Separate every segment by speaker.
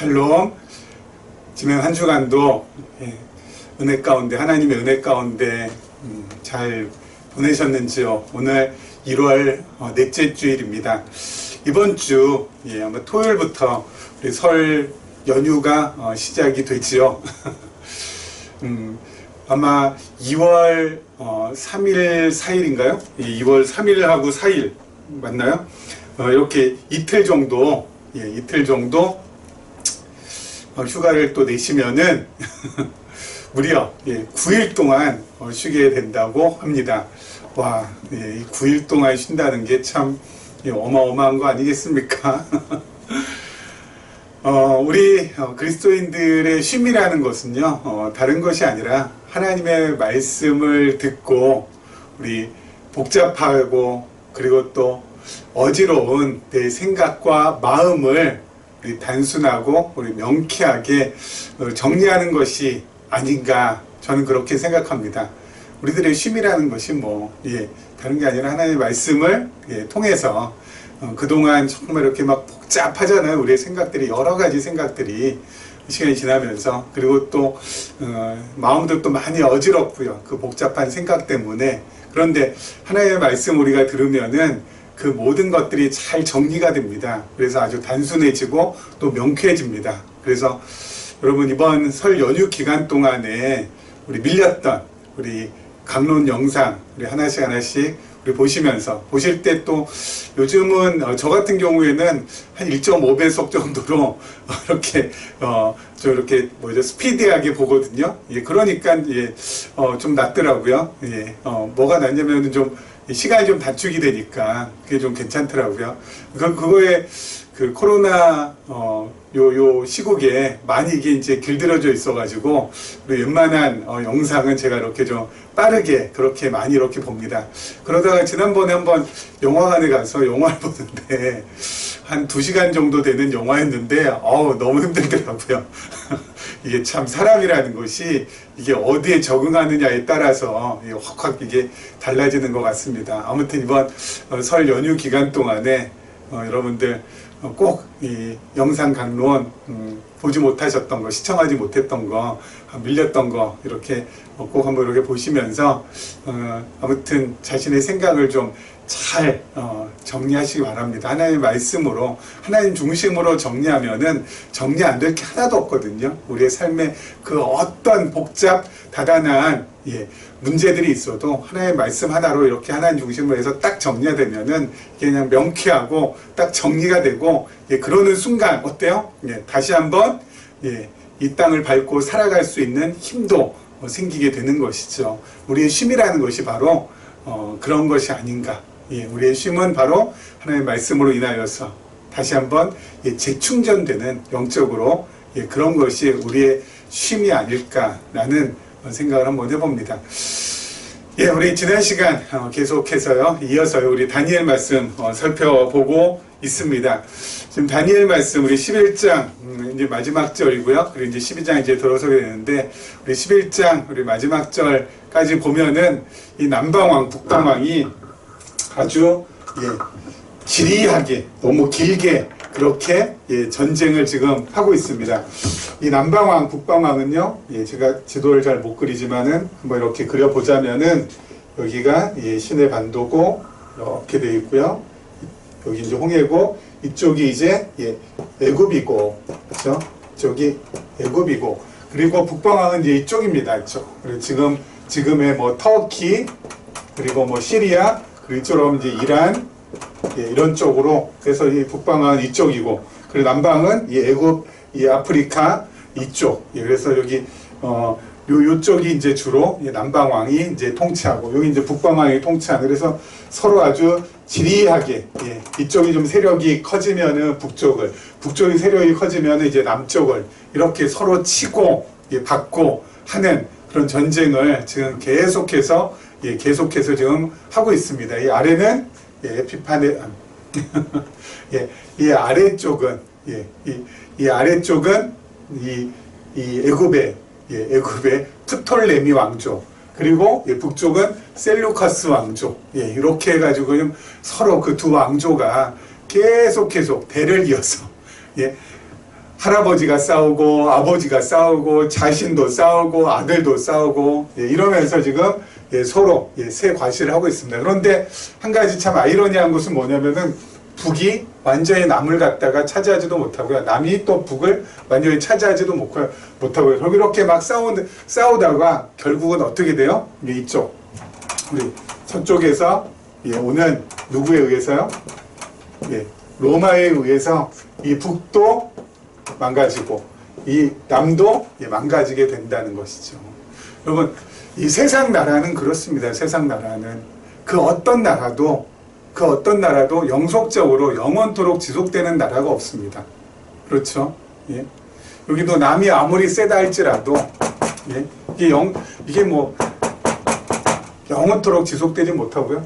Speaker 1: 샬롬. 지난 한 주간도 은혜 가운데, 하나님의 은혜 가운데 잘 보내셨는지요? 오늘 1월 넷째 주일입니다. 이번 주 아마 토요일부터 우리 설 연휴가 시작이 되지요. 아마 2월 3일, 4일인가요? 2월 3일하고 4일 맞나요? 이렇게 이틀 정도 휴가를 또 내시면은 무려 9일 동안 쉬게 된다고 합니다. 와, 이 9일 동안 쉰다는 게 참 어마어마한 거 아니겠습니까? 우리 그리스도인들의 쉼이라는 것은요, 다른 것이 아니라 하나님의 말씀을 듣고 우리 복잡하고 그리고 또 어지러운 내 생각과 마음을 우리 단순하고 우리 명쾌하게 정리하는 것이 아닌가, 저는 그렇게 생각합니다. 우리들의 쉼이라는 것이 다른 게 아니라 하나님의 말씀을 통해서 그동안 정말 이렇게 막 복잡하잖아요. 우리의 생각들이, 여러 가지 생각들이 시간이 지나면서. 그리고 또 마음도 또 많이 어지럽고요, 그 복잡한 생각 때문에. 그런데 하나님의 말씀 우리가 들으면은 그 모든 것들이 잘 정리가 됩니다. 그래서 아주 단순해지고 또 명쾌해집니다. 그래서 여러분, 이번 설 연휴 기간 동안에 우리 밀렸던 우리 강론 영상 우리 하나씩 우리 보시면서, 보실 때 또 요즘은 저 같은 경우에는 한 1.5배속 정도로 이렇게 스피디하게 보거든요. 그러니까 좀 낫더라고요. 뭐가 낫냐면 좀 시간이 좀 단축이 되니까 그게 좀 괜찮더라고요. 그거에 그 코로나 요 시국에 많이 이게 이제 길들여져 있어가지고 우리 웬만한 영상은 제가 이렇게 좀 빠르게 그렇게 많이 이렇게 봅니다. 그러다가 지난번에 한번 영화관에 가서 영화를 보는데 한 2시간 정도 되는 영화였는데 너무 힘들더라고요. 이게 참 사람이라는 것이 이게 어디에 적응하느냐에 따라서 확 이게 달라지는 것 같습니다. 아무튼 이번 설 연휴 기간 동안에 여러분들 꼭 이 영상 강론 보지 못하셨던 거, 시청하지 못했던 거, 밀렸던 거 이렇게 꼭 한번 이렇게 보시면서 아무튼 자신의 생각을 좀 잘 정리하시기 바랍니다. 하나님의 말씀으로, 하나님 중심으로 정리하면은 정리 안 될 게 하나도 없거든요. 우리의 삶에 그 어떤 복잡 다단한 문제들이 있어도 하나님의 말씀 하나로 이렇게 하나님 중심으로 해서 딱 정리가 되면은 그냥 명쾌하고 딱 정리가 되고, 그러는 순간 어때요? 다시 한번 이 땅을 밟고 살아갈 수 있는 힘도 생기게 되는 것이죠. 우리의 쉼이라는 것이 바로 그런 것이 아닌가. 우리의 쉼은 바로 하나님의 말씀으로 인하여서 다시 한번 재충전되는, 영적으로 그런 것이 우리의 쉼이 아닐까라는 생각을 한번 해봅니다. 우리 지난 시간 계속해서요, 이어서요, 우리 다니엘 말씀 살펴보고 있습니다. 지금 다니엘 말씀 우리 11장 이제 마지막 절이고요. 그리고 이제 12장 이제 들어서게 되는데, 우리 11장 우리 마지막 절까지 보면은 이 남방왕, 북방왕이 아주 지리하게, 너무 길게 그렇게 전쟁을 지금 하고 있습니다. 이 남방왕, 북방왕은요, 제가 지도를 잘 못 그리지만은 한번 이렇게 그려보자면은 여기가 신의 반도고 이렇게 되어 있고요. 여기 이제 홍해고, 이쪽이 이제 애굽이고, 그렇죠? 이쪽이 애굽이고, 그리고 북방왕은 이제 이쪽입니다. 이쪽. 그리고 지금의 터키, 그리고 시리아, 그리고 이쪽으로 이제 이란, 이런 쪽으로. 그래서 이 북방은 이쪽이고, 그리고 남방은 이 애굽, 이 아프리카 이쪽. 그래서 여기 요쪽이 이제 주로 남방왕이 이제 통치하고, 여기 이제 북방왕이 통치하는. 그래서 서로 아주 지리하게, 이쪽이 좀 세력이 커지면은 북쪽이 세력이 커지면은 이제 남쪽을 이렇게 서로 치고 받고 하는 그런 전쟁을 지금 계속해서 지금 하고 있습니다. 이 아래는 에피파네, 이 아래쪽은 이 아래쪽은 이 애굽의 프톨레미 왕조, 그리고 북쪽은 셀루카스 왕조. 이렇게 해가지고 서로 그 두 왕조가 계속 대를 이어서 할아버지가 싸우고 아버지가 싸우고 자신도 싸우고 아들도 싸우고 이러면서 지금 서로 새 과시를 하고 있습니다. 그런데 한 가지 참 아이러니한 것은 뭐냐면은 북이 완전히 남을 갖다가 차지하지도 못하고요. 남이 또 북을 완전히 차지하지도 못하고요. 결국 이렇게 막 싸우다가 결국은 어떻게 돼요? 이쪽 우리 서쪽에서 오는 누구에 의해서요? 로마에 의해서 이 북도 망가지고 이 남도 망가지게 된다는 것이죠. 여러분 이 세상 나라는 그렇습니다. 세상 나라는 그 어떤 나라도 영속적으로 영원토록 지속되는 나라가 없습니다. 그렇죠? 여기도 남이 아무리 세다 할지라도 이게 뭐 영원토록 지속되지 못하고요.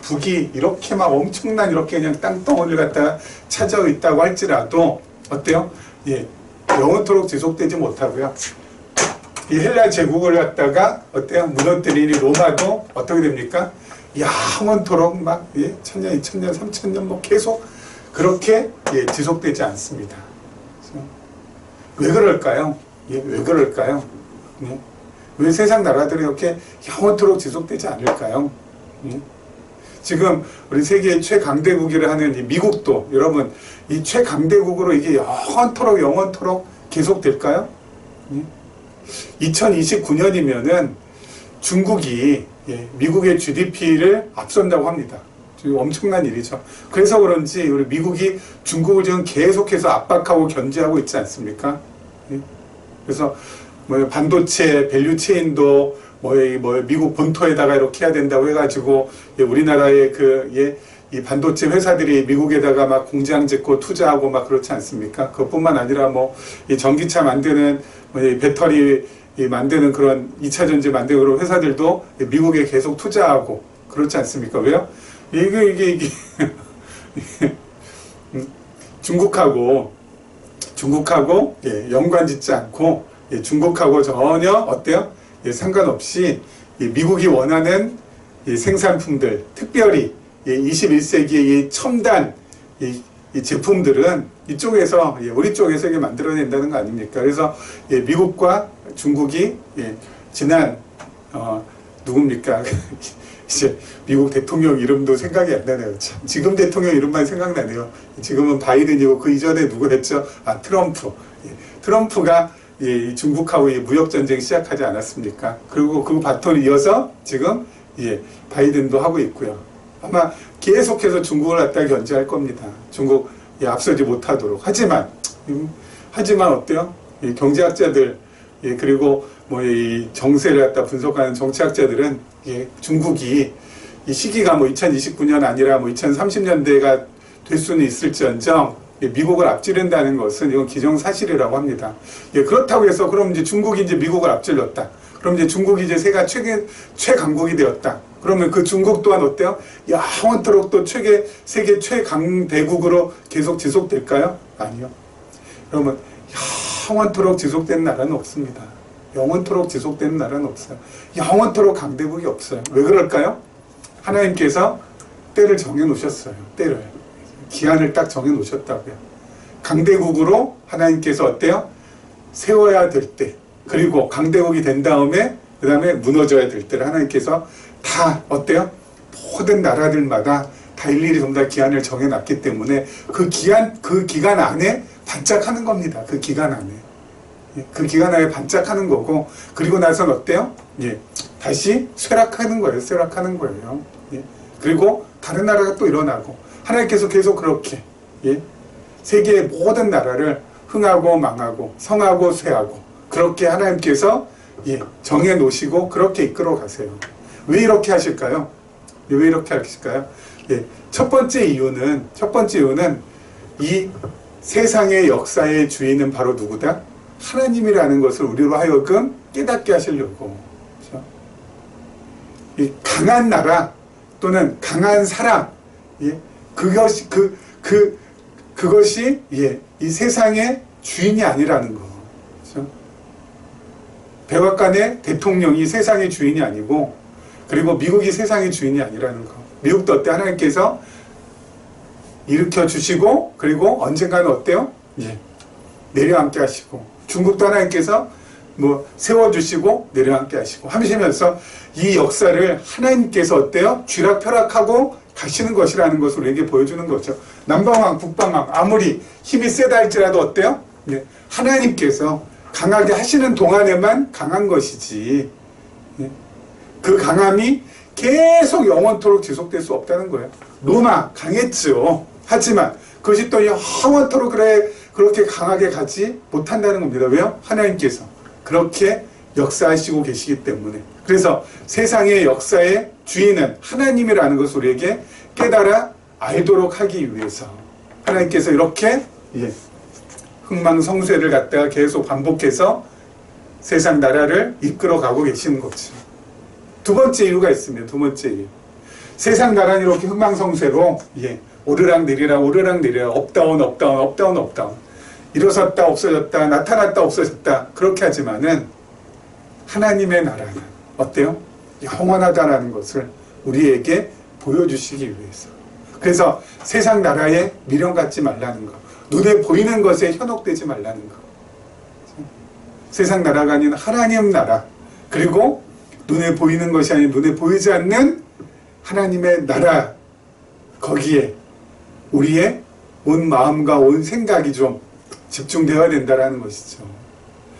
Speaker 1: 북이 이렇게 막 엄청난 이렇게 그냥 땅덩어리를 갖다가 차져 있다고 할지라도 어때요? 영원토록 지속되지 못하고요. 이 헬라 제국을 갖다가 어때요? 무너뜨리니 로마도 어떻게 됩니까? 영원토록 막 1000년, 2000년, 3000년 뭐 계속 그렇게 지속되지 않습니다. 왜 그럴까요? 왜 그럴까요? 왜 세상 나라들이 이렇게 영원토록 지속되지 않을까요? 지금 우리 세계의 최강대국이라 하는 이 미국도 여러분 이 최강대국으로 이게 영원토록 계속될까요? 2029년이면은 중국이 미국의 GDP를 앞선다고 합니다. 엄청난 일이죠. 그래서 그런지 우리 미국이 중국을 지금 계속해서 압박하고 견제하고 있지 않습니까? 그래서 뭐 반도체 밸류체인도 미국 본토에다가 이렇게 해야 된다고 해가지고 우리나라의 이 반도체 회사들이 미국에다가 막 공장 짓고 투자하고 막 그렇지 않습니까? 그것뿐만 아니라 이 전기차 만드는 배터리 만드는 그런 2차 전지 만드는 그런 회사들도 미국에 계속 투자하고 그렇지 않습니까? 왜요? 이게 중국하고 연관 짓지 않고 중국하고 전혀 어때요? 상관없이 미국이 원하는 생산품들, 특별히 21세기의 이 첨단 이 제품들은 이쪽에서 우리 쪽에서 이게 만들어낸다는 거 아닙니까? 그래서 미국과 중국이 지난 누굽니까? 이제 미국 대통령 이름도 생각이 안 나네요. 참, 지금 대통령 이름만 생각나네요. 지금은 바이든이고 그 이전에 누구였죠? 트럼프. 트럼프가 중국하고 무역 전쟁 시작하지 않았습니까? 그리고 그 바톤을 이어서 지금 바이든도 하고 있고요. 아마 계속해서 중국을 갖다 견제할 겁니다. 중국 앞서지 못하도록. 하지만 어때요? 경제학자들 그리고 이 정세를 갖다 분석하는 정치학자들은 중국이 이 시기가 2029년 아니라 2030년대가 될 수는 있을지언정 미국을 앞지른다는 것은 이건 기정사실이라고 합니다. 그렇다고 해서 그럼 이제 중국이 이제 미국을 앞질렀다. 그럼 이제 중국이 이제 최강국이 되었다. 그러면 그 중국 또한 어때요? 영원토록 또 세계 최강대국으로 계속 지속될까요? 아니요. 그러면 영원토록 지속되는 나라는 없습니다. 영원토록 지속되는 나라는 없어요. 영원토록 강대국이 없어요. 왜 그럴까요? 하나님께서 때를 정해놓으셨어요. 때를. 기한을 딱 정해놓으셨다고요. 강대국으로 하나님께서 어때요? 세워야 될 때, 그리고 강대국이 된 다음에 그 다음에 무너져야 될 때를 하나님께서 다 어때요? 모든 나라들마다 다 일일이 전부 다 기한을 정해놨기 때문에 그 기간 안에 반짝하는 겁니다. 그 기간 안에. 그 기간 안에 반짝하는 거고, 그리고 나선 어때요? 다시 쇠락하는 거예요. 쇠락하는 거예요. 그리고 다른 나라가 또 일어나고, 하나님께서 계속 그렇게, 세계의 모든 나라를 흥하고 망하고, 성하고 쇠하고, 그렇게 하나님께서 정해 놓으시고, 그렇게 이끌어 가세요. 왜 이렇게 하실까요? 왜 이렇게 하실까요? 첫 번째 이유는 이 세상의 역사의 주인은 바로 누구다? 하나님이라는 것을 우리로 하여금 깨닫게 하시려고. 그렇죠? 이 강한 나라 또는 강한 사람, 그것이 이 세상의 주인이 아니라는 거. 그렇죠? 백악관의 대통령이 세상의 주인이 아니고, 그리고 미국이 세상의 주인이 아니라는 거. 미국도 어때? 하나님께서 일으켜 주시고, 그리고 언젠가는 어때요? 내려앉게 하시고, 중국도 하나님께서 뭐 세워주시고 내려앉게 하시고 하시면서 이 역사를 하나님께서 어때요? 쥐락펴락하고 가시는 것이라는 것을 우리에게 보여주는 거죠. 남방왕, 북방왕 아무리 힘이 세다 할지라도 어때요? 네. 하나님께서 강하게 하시는 동안에만 강한 것이지, 네. 그 강함이 계속 영원토록 지속될 수 없다는 거예요. 로마 강했죠. 하지만 그것이 또 영원토록 그렇게 강하게 가지 못한다는 겁니다. 왜요? 하나님께서 그렇게 역사하시고 계시기 때문에. 그래서 세상의 역사의 주인은 하나님이라는 것을 우리에게 깨달아 알도록 하기 위해서 하나님께서 이렇게 흥망성쇠를 갖다가 계속 반복해서 세상 나라를 이끌어가고 계시는 거죠. 두 번째 이유가 있습니다. 두 번째 이유. 세상 나라는 이렇게 흥망성쇠로 오르락내리락 업다운 일어섰다 없어졌다 나타났다 없어졌다 그렇게 하지만은 하나님의 나라는 어때요? 영원하다라는 것을 우리에게 보여주시기 위해서. 그래서 세상 나라에 미련 갖지 말라는 것, 눈에 보이는 것에 현혹되지 말라는 것. 세상 나라가 아닌 하나님 나라, 그리고 눈에 보이는 것이 아닌 눈에 보이지 않는 하나님의 나라, 거기에 우리의 온 마음과 온 생각이 좀 집중되어야 된다는 것이죠.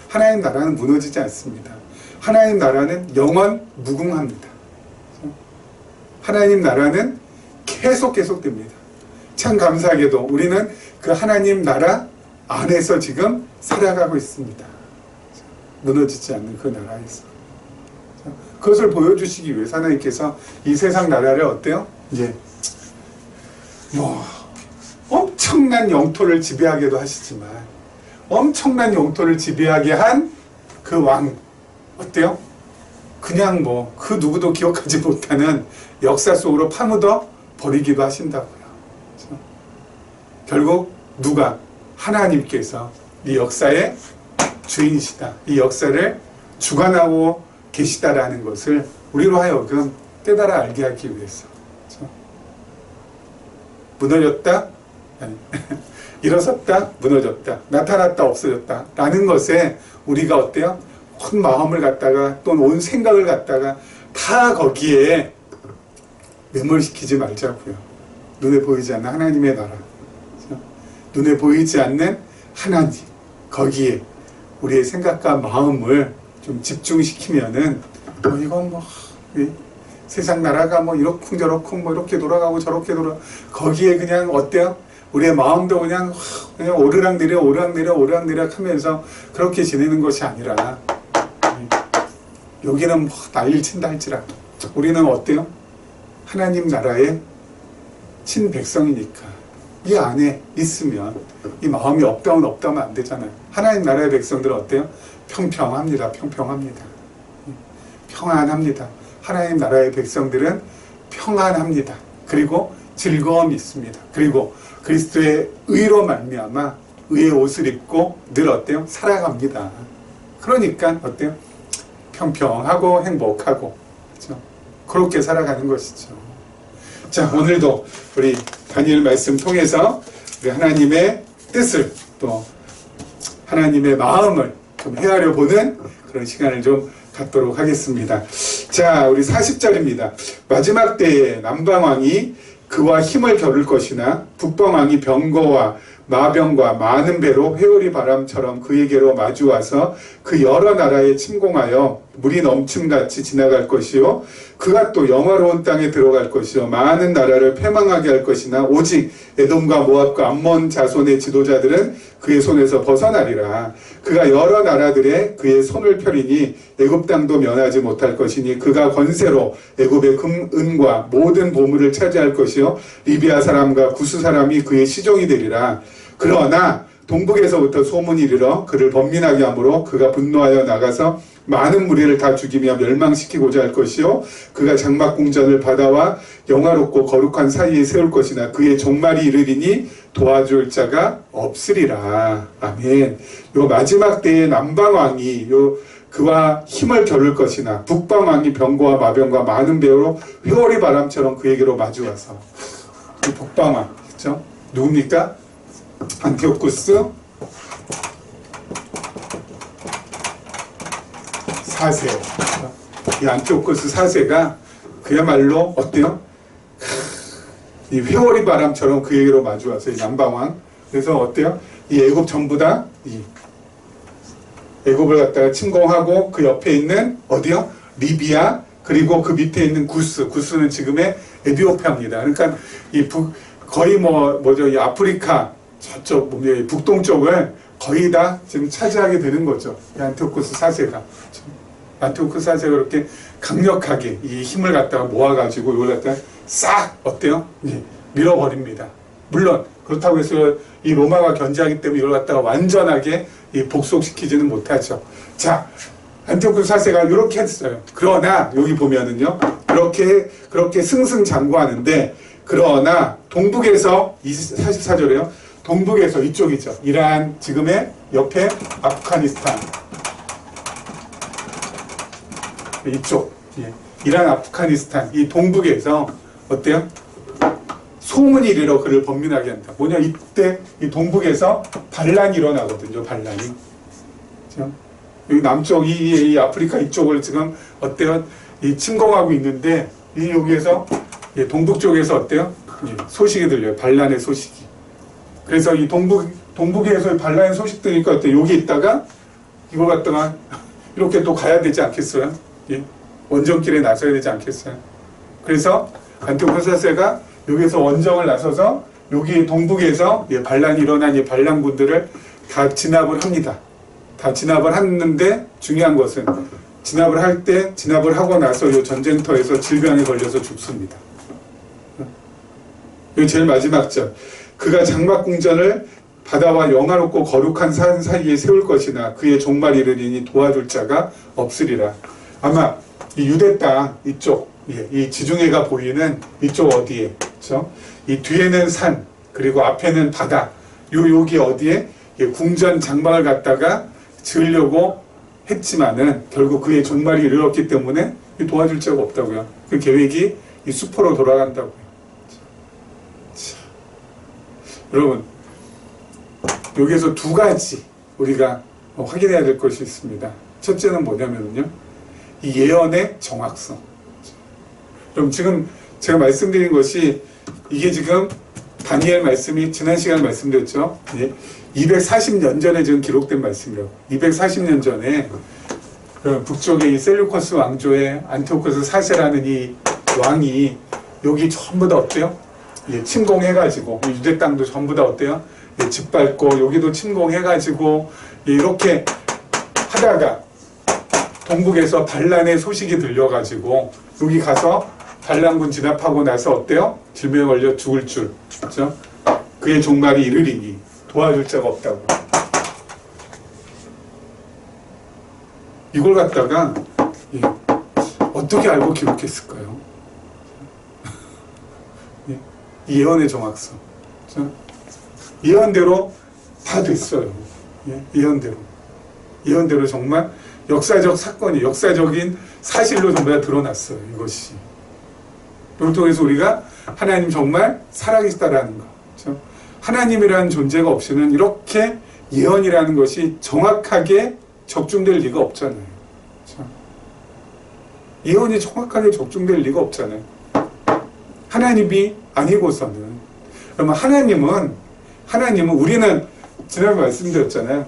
Speaker 1: 하나님 나라는 무너지지 않습니다. 하나님 나라는 영원 무궁합니다. 하나님 나라는 계속됩니다. 참 감사하게도 우리는 그 하나님 나라 안에서 지금 살아가고 있습니다. 무너지지 않는 그 나라에서. 그것을 보여주시기 위해서 하나님께서 이 세상 나라를 어때요? 엄청난 영토를 지배하게도 하시지만 엄청난 영토를 지배하게 한 그 왕 어때요? 그냥 그 누구도 기억하지 못하는 역사 속으로 파묻어 버리기도 하신다고요. 그렇죠? 결국 누가? 하나님께서 이 역사의 주인이시다. 이 역사를 주관하고 계시다라는 것을 우리로 하여금 깨달아 알게 하기 위해서. 그렇죠? 무너졌다? 아니, 일어섰다? 무너졌다. 나타났다? 없어졌다. 라는 것에 우리가 어때요? 온 마음을 갖다가 또 온 생각을 갖다가 다 거기에 매몰시키지 말자고요. 눈에 보이지 않는 하나님의 나라. 그렇죠? 눈에 보이지 않는 하나님. 거기에 우리의 생각과 마음을 좀 집중시키면은 이건 세상 나라가 이렇쿵저렇쿵 이렇게 돌아가고 저렇게 거기에 그냥 어때요? 우리의 마음도 그냥 오르락내리락 하면서 그렇게 지내는 것이 아니라 여기는 난리를 친다 할지라도 우리는 어때요? 하나님 나라의 친백성이니까 이 안에 있으면 이 마음이 업다운 안 되잖아요. 하나님 나라의 백성들은 어때요? 평평합니다. 평안합니다. 하나님 나라의 백성들은 평안합니다. 그리고 즐거움이 있습니다. 그리고 그리스도의 의로 말미암아 의의 옷을 입고 늘 어때요? 살아갑니다. 그러니까 어때요? 평평하고 행복하고, 그렇죠? 그렇게 살아가는 것이죠. 자, 오늘도 우리 다니엘 말씀 통해서 우리 하나님의 뜻을 또 하나님의 마음을 좀 헤아려 보는 그런 시간을 좀 갖도록 하겠습니다. 자, 우리 40절입니다. 마지막 때에 남방왕이 그와 힘을 겨룰 것이나 북방왕이 병거와 마병과 많은 배로 회오리 바람처럼 그에게로 마주와서 그 여러 나라에 침공하여 물이 넘침같이 지나갈 것이요 그가 또 영화로운 땅에 들어갈 것이요 많은 나라를 패망하게 할 것이나 오직 에돔과 모압과 암몬 자손의 지도자들은 그의 손에서 벗어나리라. 그가 여러 나라들의 그의 손을 펴리니 애굽 땅도 면하지 못할 것이니 그가 권세로 애굽의 금, 은과 모든 보물을 차지할 것이요 리비아 사람과 구스 사람이 그의 시종이 되리라. 그러나 동북에서부터 소문이 이르러 그를 번민하게 하므로 그가 분노하여 나가서 많은 무리를 다 죽이며 멸망시키고자 할 것이요 그가 장막궁전을 바다와 영화롭고 거룩한 사이에 세울 것이나 그의 종말이 이르리니 도와줄 자가 없으리라. 아멘. 요 마지막 때에 남방왕이 그와 힘을 겨룰 것이나 북방왕이 병거와 마병과 많은 배로 회오리 바람처럼 그에게로 마주와서 이 북방왕, 그렇죠? 누굽니까? 안티오쿠스 4세. 이 안티오코스 4세가 그야말로 어때요? 이 회오리 바람처럼 그에게로 마주와서 이 남방왕. 그래서 어때요? 이 애굽 전부 다 이 애굽을 갖다가 침공하고 그 옆에 있는 어디요? 리비아 그리고 그 밑에 있는 구스는 지금의 에티오피아입니다. 그러니까 거의 뭐죠? 이 아프리카 저쪽 북동쪽을 거의 다 지금 차지하게 되는 거죠. 이 안티오코스 4세가. 안티오코스 4세가 그렇게 강력하게 이 힘을 갖다가 모아가지고 이걸 갖다가 싹 어때요? 밀어버립니다. 물론 그렇다고 해서 이 로마가 견제하기 때문에 이걸 갖다가 완전하게 복속시키지는 못하죠. 자, 안티오코스 4세가 이렇게 했어요. 그러나 여기 보면은요, 그렇게 승승장구하는데, 그러나 동북에서 44절에요. 동북에서 이쪽이죠. 이란 지금의 옆에 아프가니스탄 이쪽, 이란 아프가니스탄 이 동북에서 어때요? 소문이 이르러 그를 번민하게 한다. 뭐냐, 이때 이 동북에서 반란이 일어나거든요. 반란이. 그렇죠? 여기 남쪽 이 아프리카 이쪽을 지금 어때요? 이 침공하고 있는데 이 여기에서 동북 쪽에서 어때요? 소식이 들려요. 반란의 소식이. 그래서 이 동북에서 반란의 소식 들으니까 어때요? 여기 있다가 이걸 갖다가 이렇게 또 가야 되지 않겠어요? 원정길에 나서야 되지 않겠어요? 그래서 안티오코스 4세가 여기서 원정을 나서서 여기 동북에서 반란이 일어난 이 반란군들을 다 진압을 합니다. 다 진압을 했는데 중요한 것은 진압을 하고 나서 이 전쟁터에서 질병에 걸려서 죽습니다. 여기 제일 마지막 절. 그가 장막궁전을 바다와 영화롭고 거룩한 산 사이에 세울 것이나 그의 종말이 이르리니 도와줄 자가 없으리라. 아마 이 유대 땅 이쪽, 이 지중해가 보이는 이쪽 어디에, 그렇죠? 이 뒤에는 산, 그리고 앞에는 바다. 여기 어디에 궁전 장막을 갖다가 지으려고 했지만은 결국 그의 종말이 이르렀기 때문에 도와줄 자가 없다고요. 그 계획이 이 수포로 돌아간다고요. 자, 여러분, 여기에서 두 가지 우리가 확인해야 될 것이 있습니다. 첫째는 뭐냐면요, 이 예언의 정확성. 그럼 지금 제가 말씀드린 것이 이게 지금 다니엘 말씀이 지난 시간에 말씀드렸죠. 240년 전에 지금 기록된 말씀이라고. 240년 전에 북쪽의 이 셀루커스 왕조의 안티오코스 4세라는 이 왕이 여기 전부 다 어때요? 침공해가지고 유대 땅도 전부 다 어때요? 짓밟고 여기도 침공해가지고 이렇게 하다가 동북에서 반란의 소식이 들려가지고 여기 가서 반란군 진압하고 나서 어때요? 질병에 걸려 죽을 줄, 그렇죠? 그의 종말이 이르리니 도와줄 자가 없다고. 이걸 갖다가 어떻게 알고 기록했을까요? 이 예언의 정확성. 그렇죠? 예언대로 다 됐어요. 예언대로 정말 역사적 사건이, 역사적인 사실로 전부 다 드러났어요. 이것이. 이걸 통해서 우리가 하나님 정말 살아계시다라는 거. 그렇죠? 하나님이라는 존재가 없이는 이렇게 예언이라는 것이 정확하게 적중될 리가 없잖아요. 그렇죠? 예언이 정확하게 적중될 리가 없잖아요. 하나님이 아니고서는. 그러면 하나님은 우리는 지난번에 말씀드렸잖아요.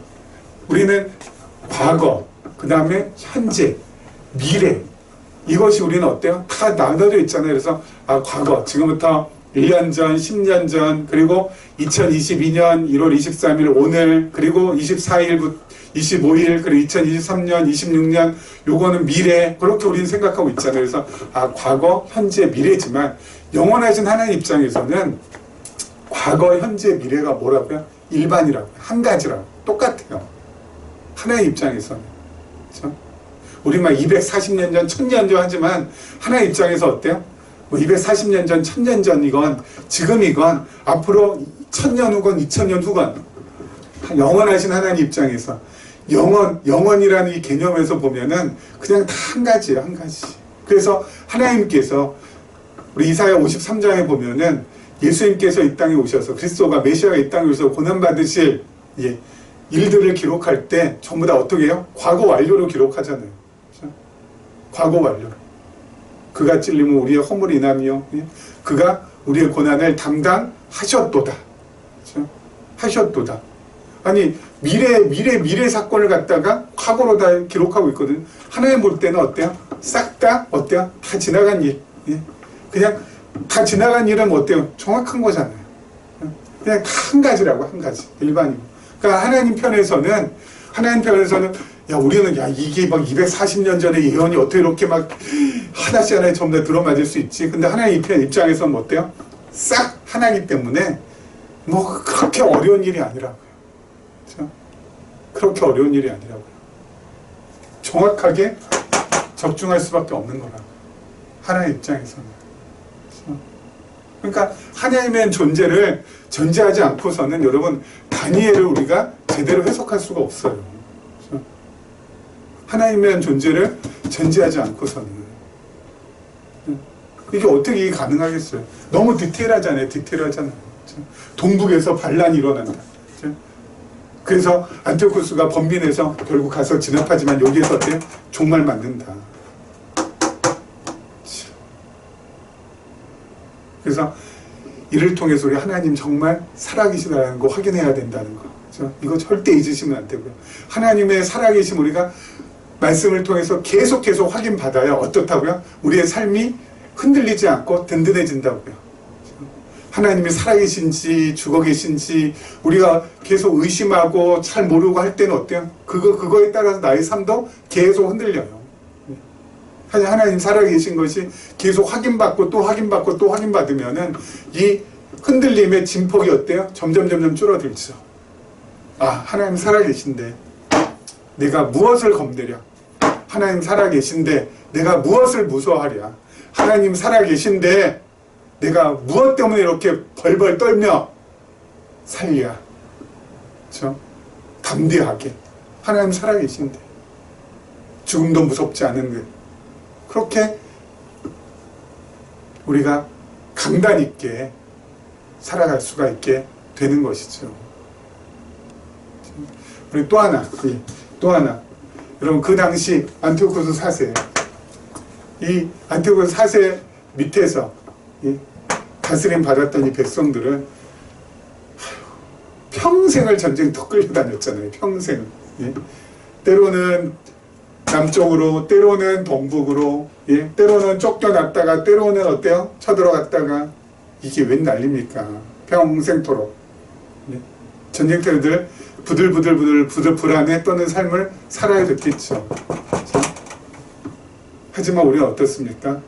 Speaker 1: 우리는 과거, 그 다음에 현재, 미래, 이것이 우리는 어때요? 다 나눠져 있잖아요. 그래서 과거, 지금부터 1년 전, 10년 전, 그리고 2022년 1월 23일 오늘, 그리고 24일, 25일, 그리고 2023년, 26년, 요거는 미래, 그렇게 우리는 생각하고 있잖아요. 그래서 과거, 현재, 미래지만 영원하신 하나님 입장에서는 과거, 현재, 미래가 뭐라고요? 일반이라고요. 한 가지라고. 똑같아요. 하나님 입장에서는. 그렇죠? 우리만 240년 전, 1000년 전 하지만 하나님 입장에서 어때요? 240년 전, 1000년 전이건 지금이건 앞으로 1000년 후건 2000년 후건 영원하신 하나님 입장에서 영원이라는 이 개념에서 보면은 그냥 다 한 가지예요. 한 가지. 그래서 하나님께서 우리 이사야 53장에 보면은 예수님께서 이 땅에 오셔서 그리스도가 메시아가 이 땅에 오셔서 고난받으실 일들을 기록할 때 전부 다 어떻게 해요? 과거 완료로 기록하잖아요. 그렇죠? 과거 완료. 그가 찔림은 우리의 허물이 인함이요. 예? 그가 우리의 고난을 담당하셨도다. 그렇죠? 하셨도다. 아니 미래 사건을 갖다가 과거로 다 기록하고 있거든. 하나님 볼 때는 어때요? 싹 다 어때요? 다 지나간 일. 예? 그냥 다 지나간 일은 어때요? 정확한 거잖아요. 그냥 한 가지라고, 한 가지. 일반이고. 그러니까 하나님 편에서는 야 우리는 야 이게 막 240년 전에 예언이 어떻게 이렇게 막 하나씩 하나씩 전부 다 들어맞을 수 있지. 근데 하나님 입장에서는 뭐 어때요? 싹 하나이기 때문에 뭐 그렇게 어려운 일이 아니라고요. 그렇죠? 그렇게 어려운 일이 아니라고요. 정확하게 적중할 수밖에 없는 거라고. 하나님 입장에서는. 그렇죠? 그러니까 하나님의 존재를 전제하지 않고서는 여러분 다니엘을 우리가 제대로 해석할 수가 없어요. 그렇죠? 하나님의 존재를 전제하지 않고서는 이게 어떻게 가능하겠어요? 너무 디테일하잖아요. 디테일하잖아요. 그렇죠? 동북에서 반란이 일어난다. 그렇죠? 그래서 안티오쿠스가 번민해서 결국 가서 진압하지만 여기에서 어때요? 종말 만든다. 그래서 이를 통해서 우리 하나님 정말 살아계시다는 거 확인해야 된다는 거. 그렇죠? 이거 절대 잊으시면 안 되고요. 하나님의 살아계심 우리가 말씀을 통해서 계속 확인받아야 어떻다고요? 우리의 삶이 흔들리지 않고 든든해진다고요. 하나님이 살아계신지 죽어 계신지 우리가 계속 의심하고 잘 모르고 할 때는 어때요? 그거에 따라서 나의 삶도 계속 흔들려요. 하나님 살아계신 것이 계속 확인받고 또 확인받고 또 확인받으면은 이 흔들림의 진폭이 어때요? 점점 줄어들죠. 아, 하나님 살아계신데 내가 무엇을 겁내랴? 하나님 살아계신데 내가 무엇을 무서워하랴? 하나님 살아계신데 내가 무엇 때문에 이렇게 벌벌 떨며 살랴? 그렇죠? 담대하게 하나님 살아계신데 죽음도 무섭지 않은데 그렇게 우리가 강단 있게 살아갈 수가 있게 되는 것이죠. 우리 또 하나. 여러분 그 당시 안티오쿠스 4세 이 안티오쿠스 4세 밑에서 다스림 받았던 이 백성들은 평생을 전쟁터 끌려다녔잖아요. 평생. 때로는 남쪽으로, 때로는 동북으로, 때로는 쫓겨났다가, 때로는 어때요? 쳐들어갔다가, 이게 웬 난립니까? 평생토록. 전쟁터들 부들부들 불안에 떠는 삶을 살아야 됐겠죠. 하지만 우리는 어떻습니까?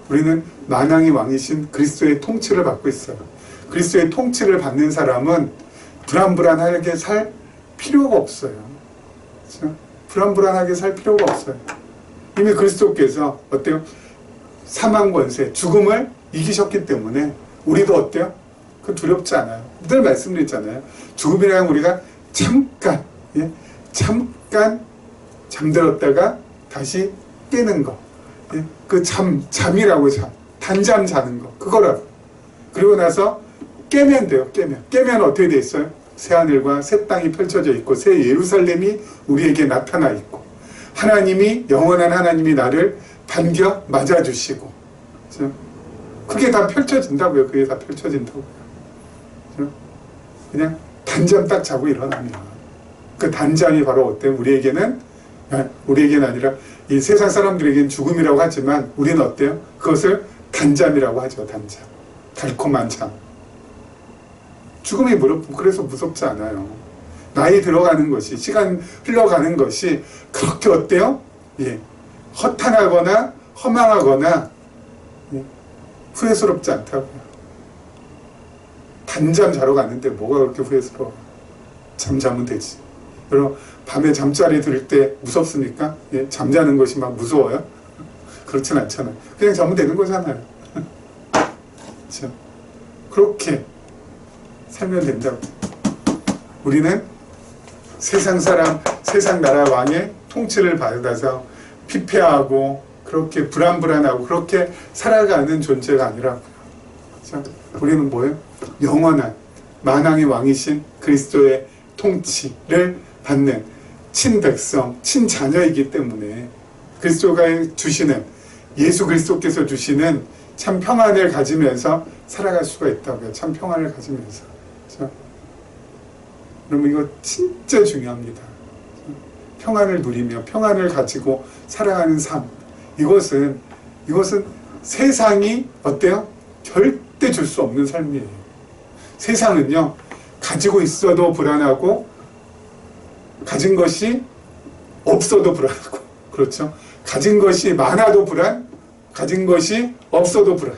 Speaker 1: 우리는 만왕의 왕이신 그리스도의 통치를 받고 있어요. 그리스도의 통치를 받는 사람은 불안불안하게 살 필요가 없어요. 그렇죠? 불안불안하게 살 필요가 없어요. 이미 그리스도께서 어때요? 사망 권세, 죽음을 이기셨기 때문에 우리도 어때요? 그 두렵지 않아요. 늘 말씀드렸잖아요. 죽음이라는 우리가 잠깐 잠들었다가 다시 깨는 거. 그 잠이라고 단잠 자는 거. 그거라고. 그리고 나서 깨면 돼요. 깨면 어떻게 돼 있어요? 새하늘과 새 땅이 펼쳐져 있고 새 예루살렘이 우리에게 나타나 있고 하나님이 영원한 하나님이 나를 반겨 맞아주시고 그렇죠? 그게 다 펼쳐진다고요. 그게 다 펼쳐진다고요. 그렇죠? 그냥 단잠 딱 자고 일어나면 그 단잠이 바로 어때요? 우리에게는 아니라 이 세상 사람들에게는 죽음이라고 하지만 우리는 어때요? 그것을 단잠이라고 하죠. 단잠. 달콤한 잠. 죽음이 그래서 무섭지 않아요. 나이 들어가는 것이, 시간 흘러가는 것이 그렇게 어때요? 허탄하거나 허망하거나 후회스럽지 않다고요. 단잠 자러 갔는데 뭐가 그렇게 후회스러워? 잠자면 되지. 여러분 밤에 잠자리 들 때 무섭습니까? 잠자는 것이 막 무서워요? 그렇진 않잖아요. 그냥 자면 되는 거잖아요. 그렇죠? 그렇게 살면 된다고. 우리는 세상 사람, 세상 나라 왕의 통치를 받아서 피폐하고 그렇게 불안하고 그렇게 살아가는 존재가 아니라고요. 그렇죠? 우리는 뭐예요? 영원한 만왕의 왕이신 그리스도의 통치를 받는 친백성, 친자녀이기 때문에 그리스도가 주시는, 예수 그리스도께서 주시는 참 평안을 가지면서 살아갈 수가 있다고요. 참 평안을 가지면서. 그렇죠? 여러분 이거 진짜 중요합니다. 평안을 누리며 평안을 가지고 살아가는 삶. 이것은 세상이 어때요? 절대 줄 수 없는 삶이에요. 세상은요, 가지고 있어도 불안하고, 가진 것이 없어도 불안하고, 그렇죠? 가진 것이 많아도 불안, 가진 것이 없어도 불안.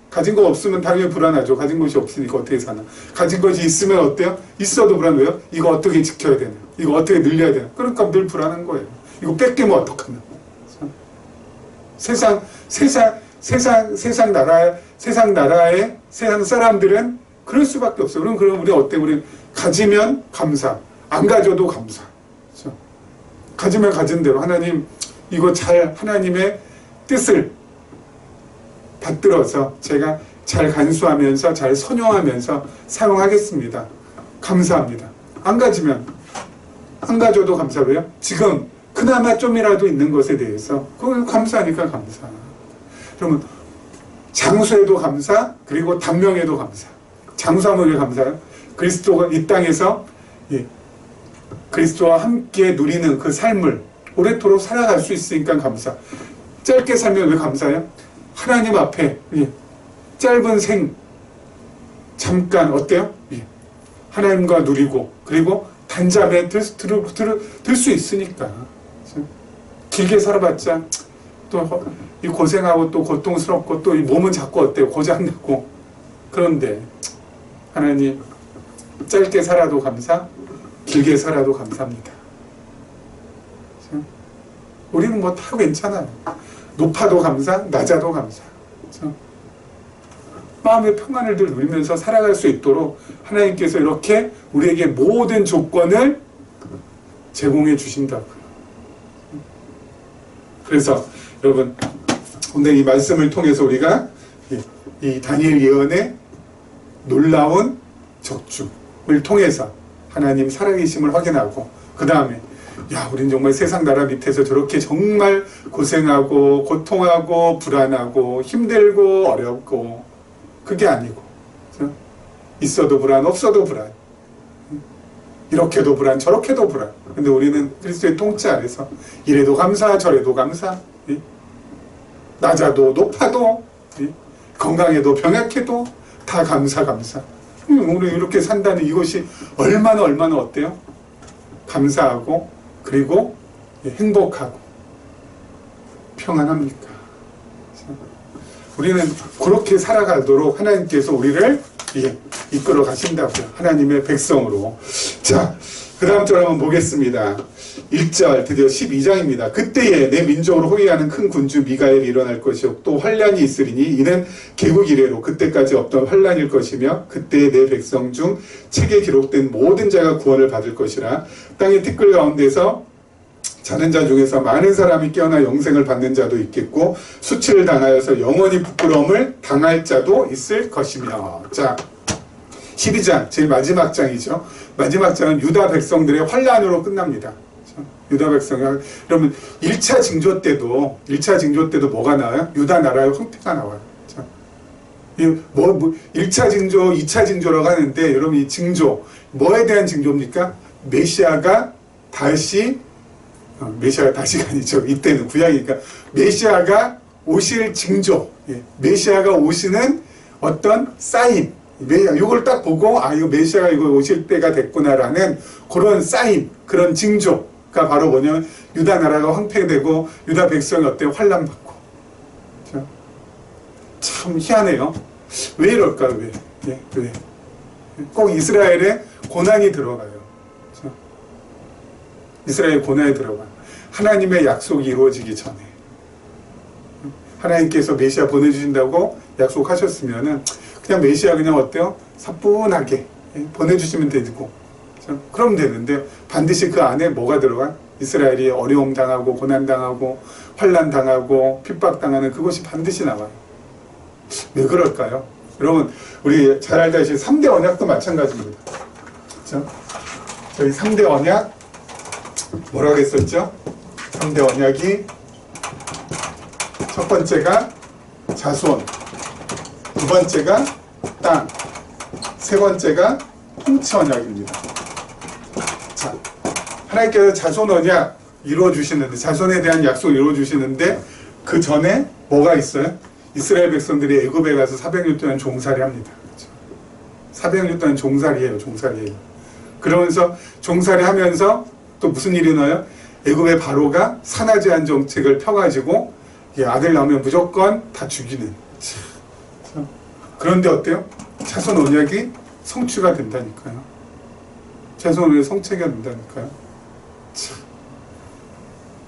Speaker 1: 가진 거 없으면 당연히 불안하죠. 가진 것이 없으니까 어떻게 사나. 가진 것이 있으면 어때요? 있어도 불안. 왜요? 이거 어떻게 지켜야 되나? 이거 어떻게 늘려야 되나? 그러니까 늘 불안한 거예요. 이거 뺏기면 어떡하나? 세상 나라의 세상 사람들은 그럴 수밖에 없어요. 그럼 우리 어때? 우리 가지면 감사, 안 가져도 감사. 그렇죠? 가지면 가진 대로 하나님 이거 잘 하나님의 뜻을 받들어서 제가 잘 간수하면서 잘 선용하면서 사용하겠습니다. 감사합니다. 안 가지면 안 가져도 감사. 왜요? 지금 그나마 좀이라도 있는 것에 대해서 그걸 감사하니까 감사. 그러면 장수에도 감사, 그리고 단명에도 감사. 장수하면 왜 감사해요? 그리스도가 이 땅에서 그리스도와 함께 누리는 그 삶을 오래도록 살아갈 수 있으니까 감사. 짧게 살면 왜 감사해요? 하나님 앞에 짧은 생 잠깐 어때요? 하나님과 누리고 그리고 단잠에 들 수 있으니까. 길게 살아봤자 또 이 고생하고 또 고통스럽고 또 이 몸은 자꾸 어때요? 고장나고. 그런데 하나님 짧게 살아도 감사, 길게 살아도 감사합니다. 우리는 뭐 다 괜찮아요. 높아도 감사, 낮아도 감사. 마음의 평안을 늘 누리면서 살아갈 수 있도록 하나님께서 이렇게 우리에게 모든 조건을 제공해 주신다고요. 그래서 여러분 오늘 이 말씀을 통해서 우리가 이 다니엘 예언의 놀라운 적중을 통해서 하나님 살아계심을 확인하고, 그 다음에 우린 정말 세상 나라 밑에서 저렇게 정말 고생하고 고통하고 불안하고 힘들고 어렵고, 그게 아니고 있어도 불안, 없어도 불안, 이렇게도 불안, 저렇게도 불안. 근데 우리는 그리스도의 통치 아래서 이래도 감사, 저래도 감사, 낮아도 높아도, 건강해도 병약해도 다 감사. 오늘 이렇게 산다는 이것이 얼마나 어때요? 감사하고 그리고 행복하고 평안합니까? 우리는 그렇게 살아가도록 하나님께서 우리를 이끌어 가신다고요. 하나님의 백성으로. 자, 그 다음 절 한번 보겠습니다. 1절 드디어 12장입니다. 그때에 내 민족으로 호위하는 큰 군주 미가엘이 일어날 것이요 또 환란이 있으리니 이는 개국 이래로 그때까지 없던 환란일 것이며 그때에 내 백성 중 책에 기록된 모든 자가 구원을 받을 것이라. 땅의 티끌 가운데서 자는 자 중에서 많은 사람이 깨어나 영생을 받는 자도 있겠고 수치를 당하여서 영원히 부끄러움을 당할 자도 있을 것이며. 자, 12장 제일 마지막 장이죠. 마지막 장은 유다 백성들의 환란으로 끝납니다. 유다 백성이. 그러면 1차 징조 때도 뭐가 나와요? 유다 나라의 황폐가 나와요. 자, 1차 징조, 2차 징조라고 하는데 여러분 이 징조 뭐에 대한 징조입니까? 메시아가 다시가 아니죠. 이때는 구약이니까 메시아가 오실 징조, 메시아가 오시는 어떤 사인, 이걸 딱 보고 이거 메시아가 이거 오실 때가 됐구나라는 그런 사인, 그런 징조가 바로 뭐냐면 유다 나라가 황폐되고 유다 백성이 어때요? 환난받고. 참 희한해요. 왜 이럴까요? 왜? 꼭 이스라엘에 고난이 들어가요. 이스라엘 고난에 들어가요. 하나님의 약속이 이루어지기 전에. 하나님께서 메시아 보내주신다고 약속하셨으면은 그냥 메시아 그냥 어때요? 사뿐하게 보내주시면 되고, 그럼 되는데 반드시 그 안에 뭐가 들어가? 이스라엘이 어려움 당하고 고난 당하고 환난 당하고 핍박 당하는 그것이 반드시 나와요. 왜 그럴까요? 여러분 우리 잘 알다시피 3대 언약도 마찬가지입니다. 그렇죠? 저희 3대 언약 뭐라고 했었죠? 3대 언약이 첫 번째가 자손, 두 번째가 땅, 세 번째가 통치 언약입니다. 자, 하나님께서 자손 언약 이루어주시는데, 자손에 대한 약속을 이루어주시는데, 그 전에 뭐가 있어요? 이스라엘 백성들이 애굽에 가서 400년 동안 종살이 합니다. 그렇죠? 400년 동안 종살이에요. 그러면서 종살이 하면서 또 무슨 일이 나요? 애굽의 바로가 산하 제한 정책을 펴가지고 아들 나오면 무조건 다 죽이는. 그런데 어때요? 자손 언약이 성취가 된다니까요. 자손 언약이 성취가 된다니까요.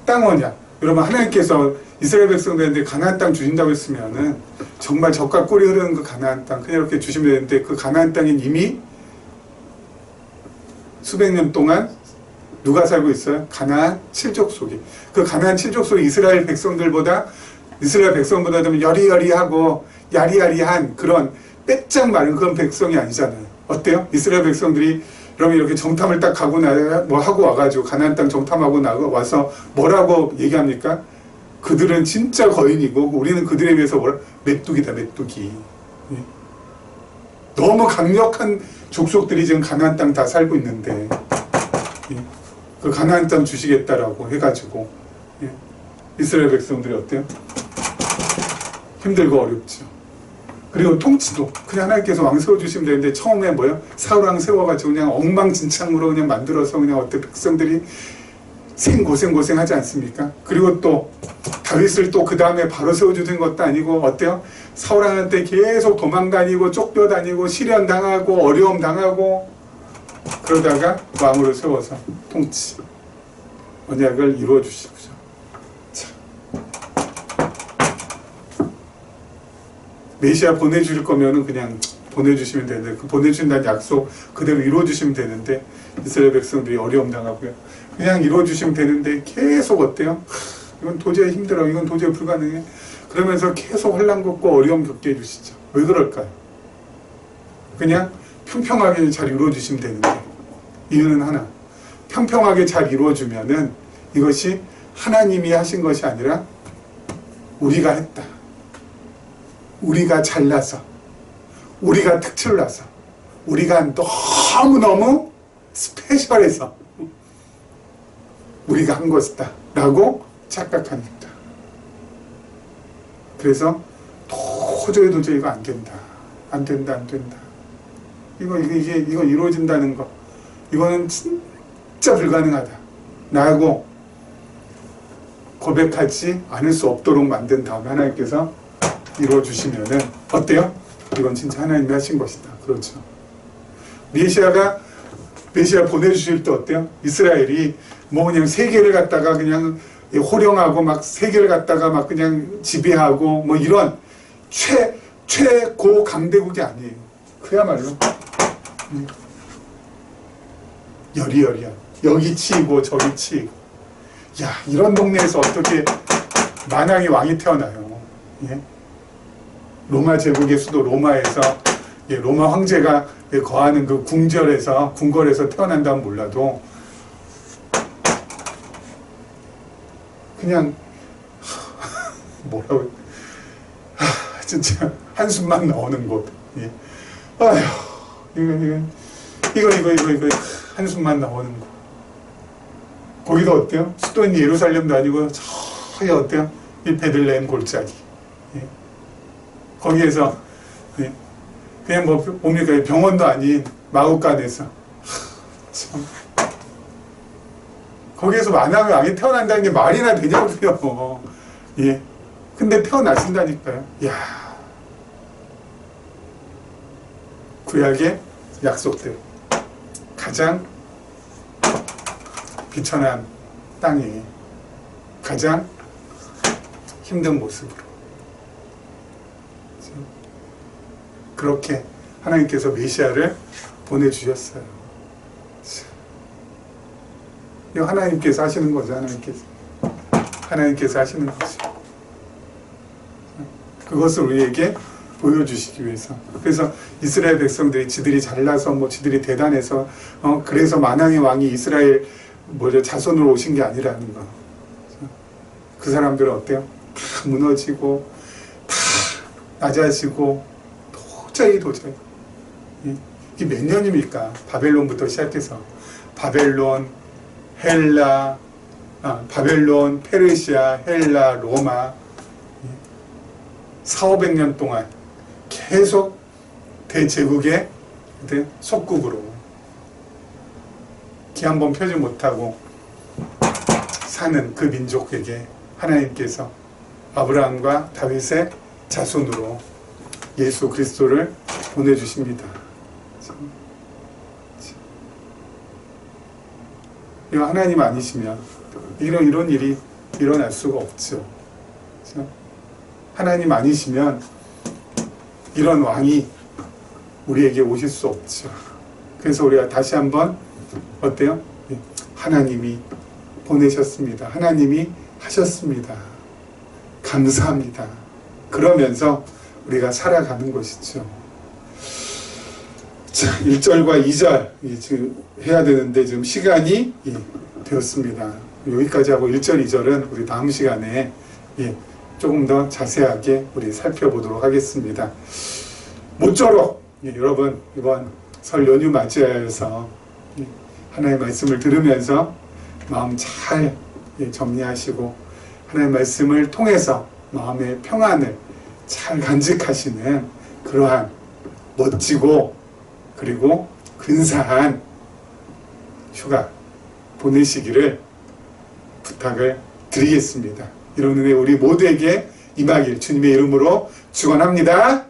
Speaker 1: 땅 언약. 여러분, 하나님께서 이스라엘 백성들한테 가나안 땅 주신다고 했으면은 정말 젖과 꿀이 흐르는 그 가나안 땅 그냥 이렇게 주시면 되는데, 그 가나안 땅엔 이미 수백 년 동안 누가 살고 있어요? 가나안 7족속이. 그 가나안 7족속이 이스라엘 백성보다는 여리여리하고 야리야리한 그런 빼짝 마른 그런 백성이 아니잖아요. 어때요? 이스라엘 백성들이 여러분 이렇게 정탐을 딱 가고 뭐 하고 와가지고 가나안 땅 정탐하고 와서 뭐라고 얘기합니까? 그들은 진짜 거인이고 우리는 그들에 비해서 메뚜기다, 메뚜기. 예. 너무 강력한 족속들이 지금 가나안 땅 다 살고 있는데, 예. 그 가나안 땅 주시겠다라고 해가지고, 예. 이스라엘 백성들이 어때요? 힘들고 어렵죠. 그리고 통치도 그냥 하나님께서 왕 세워주시면 되는데, 처음에 뭐요? 사울왕 세워가지고 그냥 엉망진창으로 그냥 만들어서 그냥 어때 백성들이 생고생 하지 않습니까? 그리고 또 다윗을 또 그 다음에 바로 세워주는 것도 아니고 어때요? 사울왕한테 계속 도망다니고 쫓겨다니고 시련 당하고 어려움 당하고 그러다가 왕으로 세워서 통치 언약을 이루어 주시죠. 메시아 보내주실 거면은 그냥 보내주시면 되는데, 그 보내주신다는 약속 그대로 이루어주시면 되는데, 이스라엘 백성들이 어려움 당하고요. 그냥 이루어주시면 되는데 계속 어때요? 이건 도저히 힘들어. 이건 도저히 불가능해. 그러면서 계속 혼란 겪고 어려움 겪게 해주시죠. 왜 그럴까요? 그냥 평평하게 잘 이루어주시면 되는데, 이유는 하나. 평평하게 잘 이루어주면은 이것이 하나님이 하신 것이 아니라 우리가 했다. 우리가 잘나서, 우리가 특출나서, 우리가 너무너무 스페셜해서 우리가 한 것이다 라고 착각합니다. 그래서 도저히 이거 안 된다. 안 된다. 이거 이루어진다는 거, 이거는 진짜 불가능하다 라고 고백하지 않을 수 없도록 만든 다음에 하나님께서 이루어주시면은 어때요? 이건 진짜 하나님이 하신 것이다. 그렇죠. 메시아 보내주실 때 어때요? 이스라엘이 뭐 그냥 세계를 갖다가 그냥 호령하고 막 세계를 갖다가 막 그냥 지배하고 뭐 이런 최고 강대국이 아니에요. 그야말로 여리여리한, 여기 치이고 저기 치이고. 야, 이런 동네에서 어떻게 만왕의 왕이 태어나요? 예? 로마 제국의 수도 로마에서 로마 황제가 거하는 그 궁궐에서 태어난다면 몰라도 그냥 뭐라고 진짜 한숨만 나오는 곳. 예. 아휴, 이거 한숨만 나오는 곳. 거기도 어때요? 수도인 예루살렘도 아니고 저기 어때요? 이 베들레헴 골짜기. 예. 거기에서 그냥 뭐 뭡니까? 병원도 아닌 마구간에서 참 거기에서 만왕의 왕이 태어난다는 게 말이나 되냐고요. 예. 근데 태어나신다니까요. 야, 구약의 약속대로 가장 비천한 땅에 가장 힘든 모습으로 그렇게 하나님께서 메시아를 보내주셨어요. 이거 하나님께서 하시는 거죠. 하나님께서 하시는 거죠. 그것을 우리에게 보여주시기 위해서. 그래서 이스라엘 백성들이 지들이 잘나서 뭐 지들이 대단해서 그래서 만왕의 왕이 이스라엘 자손으로 오신 게 아니라는 거. 그 사람들은 어때요? 다 무너지고 다 낮아지고 도저히 이게 몇 년입니까? 바벨론부터 시작해서 바벨론, 헬라, 바벨론, 페르시아, 헬라, 로마 400~500년 동안 계속 대제국의 속국으로 기 한 번 펴지 못하고 사는 그 민족에게 하나님께서 아브라함과 다윗의 자손으로 예수 그리스도를 보내주십니다. 이거 하나님 아니시면 이런 일이 일어날 수가 없죠. 그렇죠? 하나님 아니시면 이런 왕이 우리에게 오실 수 없죠. 그래서 우리가 다시 한번 어때요? 하나님이 보내셨습니다. 하나님이 하셨습니다. 감사합니다. 그러면서 우리가 살아가는 것이죠. 자, 1절과 2절 지금 해야 되는데 지금 시간이 되었습니다. 여기까지 하고 1절, 2절은 우리 다음 시간에 조금 더 자세하게 우리 살펴보도록 하겠습니다. 모쪼록 여러분 이번 설 연휴 맞이하여서 하나님의 말씀을 들으면서 마음 잘 정리하시고 하나님의 말씀을 통해서 마음의 평안을 잘 간직하시는 그러한 멋지고 그리고 근사한 휴가 보내시기를 부탁을 드리겠습니다. 이런 은혜 우리 모두에게 임하길 주님의 이름으로 축원합니다.